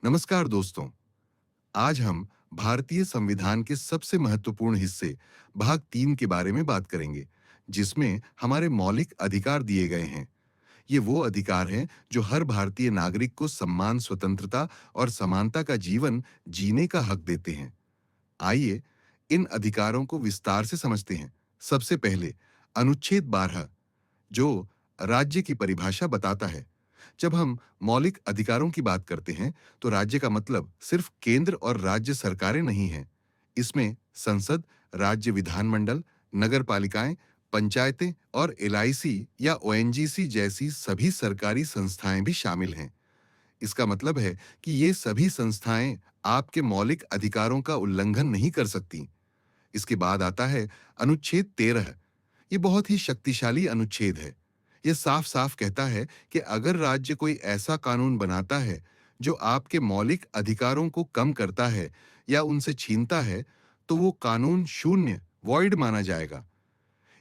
नमस्कार दोस्तों। आज हम भारतीय संविधान के सबसे महत्वपूर्ण हिस्से भाग 3 के बारे में बात करेंगे, जिसमें हमारे मौलिक अधिकार दिए गए हैं। ये वो अधिकार हैं जो हर भारतीय नागरिक को सम्मान, स्वतंत्रता और समानता का जीवन जीने का हक देते हैं। आइए इन अधिकारों को विस्तार से समझते हैं। सबसे पहले अनुच्छेद 12, जो राज्य की परिभाषा बताता है। जब हम मौलिक अधिकारों की बात करते हैं, तो राज्य का मतलब सिर्फ केंद्र और राज्य सरकारें नहीं हैं। इसमें संसद, राज्य विधानमंडल, नगर पालिकाएं, पंचायतें और एलआईसी या ओएनजीसी जैसी सभी सरकारी संस्थाएं भी शामिल हैं। इसका मतलब है कि ये सभी संस्थाएं आपके मौलिक अधिकारों का उल्लंघन नहीं कर सकती। इसके बाद आता है अनुच्छेद 13। ये बहुत ही शक्तिशाली अनुच्छेद है। ये साफ-साफ कहता है कि अगर राज्य कोई ऐसा कानून बनाता है जो आपके मौलिक अधिकारों को कम करता है या उनसे छीनता है, तो वो कानून शून्य, वॉइड माना जाएगा।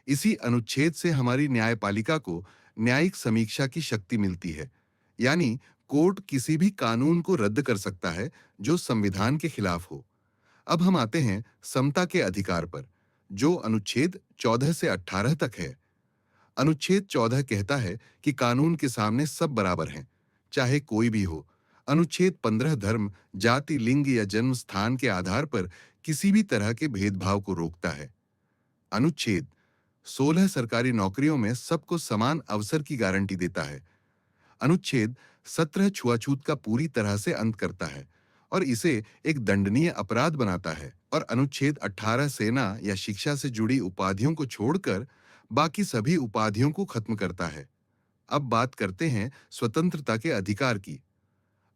इसी अनुच्छेद से हमारी न्यायपालिका को न्यायिक समीक्षा की शक्ति मिलती है। यानी कोर्ट किसी भी कानून को रद्द कर सकता है जो संविधान के खिलाफ हो। अब हम आते हैं समता के अधिकार पर, जो अनुच्छेद 14 से 18 तक है। अनुच्छेद 14 कहता है कि कानून के सामने सब बराबर हैं, चाहे कोई भी हो। अनुच्छेद 15 धर्म, जाति, लिंग या जन्म स्थान के आधार पर किसी भी तरह के भेदभाव को रोकता है। अनुच्छेद 16 सरकारी नौकरियों में सबको समान अवसर की गारंटी देता है। अनुच्छेद 17 छुआछूत का पूरी तरह से अंत करता है और इसे एक दंडनीय अपराध बनाता है। और अनुच्छेद 18 सेना या शिक्षा से जुड़ी उपाधियों को छोड़कर बाकी सभी उपाधियों को खत्म करता है। अब बात करते हैं स्वतंत्रता के अधिकार की।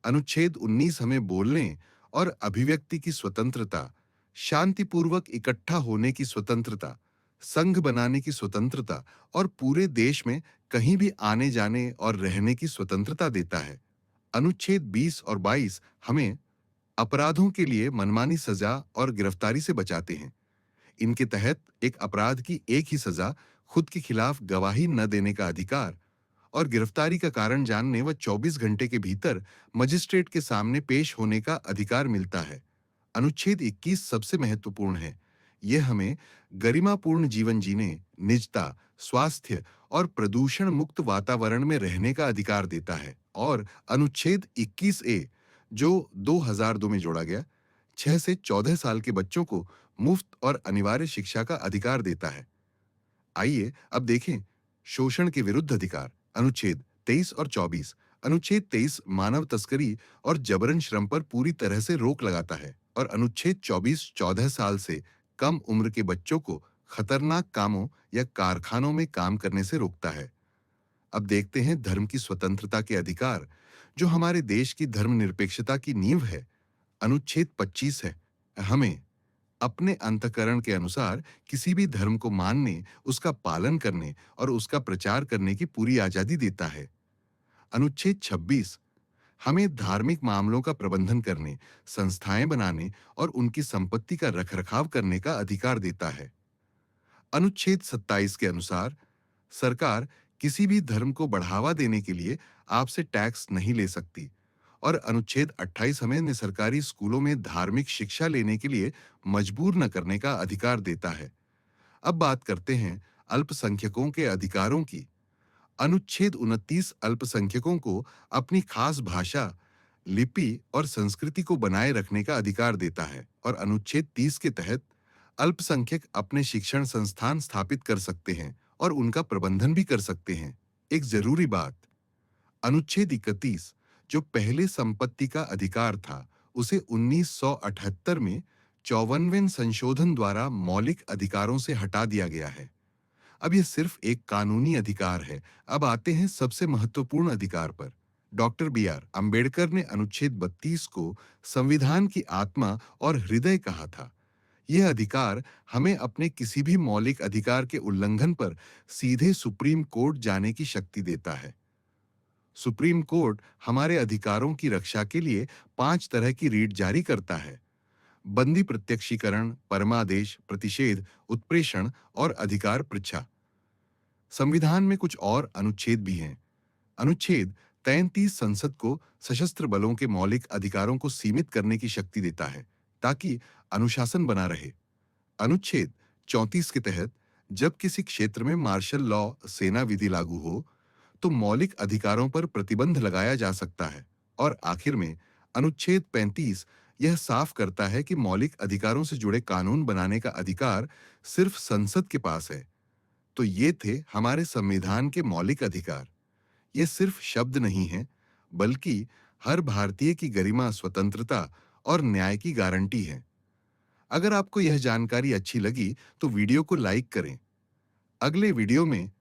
अनुच्छेद 19 हमें बोलने और अभिव्यक्ति की स्वतंत्रता, शांतिपूर्वक इकट्ठा होने की स्वतंत्रता, संघ बनाने की स्वतंत्रता और पूरे देश में कहीं भी आने जाने और रहने की स्वतंत्रता देता है। अनुच्छेद 20 और 22 हमें अपराधों के लिए मनमानी सजा और गिरफ्तारी से बचाते हैं। इनके तहत एक अपराध की एक ही सजा, खुद के खिलाफ गवाही न देने का अधिकार और गिरफ्तारी का कारण जानने व 24 घंटे के भीतर मजिस्ट्रेट के सामने पेश होने का अधिकार मिलता है। अनुच्छेद 21 सबसे महत्वपूर्ण है। यह हमें गरिमापूर्ण जीवन जीने, निजता, स्वास्थ्य और प्रदूषण मुक्त वातावरण में रहने का अधिकार देता है। और अनुच्छेद 21 ए, जो 2002 में जोड़ा गया, 6 से 14 साल के बच्चों को मुफ्त और अनिवार्य शिक्षा का अधिकार देता है। आइए अब देखें शोषण के विरुद्ध अधिकार, अनुच्छेद 23 और 24। अनुच्छेद 23 मानव तस्करी और जबरन श्रम पर पूरी तरह से रोक लगाता है और अनुच्छेद 24 14 साल से कम उम्र के बच्चों को खतरनाक कामों या कारखानों में काम करने से रोकता है। अब देखते हैं धर्म की स्वतंत्रता के अधिकार, जो हमारे देश की धर्मनिरपेक्षता की नींव है। अनुच्छेद 25 है, हमें अपने अंतःकरण के अनुसार किसी भी धर्म को मानने, उसका पालन करने और उसका प्रचार करने की पूरी आजादी देता है। अनुच्छेद 26 हमें धार्मिक मामलों का प्रबंधन करने, संस्थाएं बनाने और उनकी संपत्ति का रखरखाव करने का अधिकार देता है। अनुच्छेद 27 के अनुसार सरकार किसी भी धर्म को बढ़ावा देने के लिए आपसे टैक्स नहीं ले सकती। और अनुच्छेद 28 हमें सरकारी स्कूलों में धार्मिक शिक्षा लेने के लिए मजबूर न करने का अधिकार देता है। अब बात करते हैं अल्पसंख्यकों के अधिकारों की। अनुच्छेद 29 अल्पसंख्यकों को अपनी खास भाषा, लिपि और संस्कृति को बनाए रखने का अधिकार देता है। और अनुच्छेद 30 के तहत अल्पसंख्यक अपने शिक्षण संस्थान स्थापित कर सकते हैं और उनका प्रबंधन भी कर सकते हैं। एक जरूरी बात, अनुच्छेद 31, जो पहले संपत्ति का अधिकार था, उसे 1978 में 54वें संशोधन द्वारा मौलिक अधिकारों से हटा दिया गया है। अब यह सिर्फ एक कानूनी अधिकार है। अब आते हैं सबसे महत्वपूर्ण अधिकार पर। Doctor B R. अंबेडकर ने अनुच्छेद 32 को संविधान की आत्मा और हृदय कहा था। यह अधिकार हमें अपने किसी भी मौलिक अधिकार के उल्लंघन पर सीधे सुप्रीम कोर्ट जाने की शक्ति देता है। सुप्रीम कोर्ट हमारे अधिकारों की रक्षा के लिए 5 तरह की रीट जारी करता है: बंदी प्रत्यक्षीकरण, परमादेश, प्रतिषेध, उत्प्रेषण और अधिकार पृच्छा। संविधान में कुछ और अनुच्छेद भी हैं। अनुच्छेद 33 संसद को सशस्त्र बलों के मौलिक अधिकारों को सीमित करने की शक्ति देता है, ताकि अनुशासन बना रहे। अनुच्छेद 34 के तहत जब किसी क्षेत्र में मार्शल लॉ सेना विधि लागू हो, तो मौलिक अधिकारों पर प्रतिबंध लगाया जा सकता है। और आखिर में अनुच्छेद 35 यह साफ करता है कि मौलिक अधिकारों से जुड़े कानून बनाने का अधिकार सिर्फ संसद के पास है। तो ये थे हमारे संविधान के मौलिक अधिकार। ये सिर्फ शब्द नहीं हैं, बल्कि हर भारतीय की गरिमा, स्वतंत्रता और न्याय की गारंटी है। अगर आपको यह जानकारी अच्छी लगी, तो वीडियो को लाइक करें। अगले वीडियो में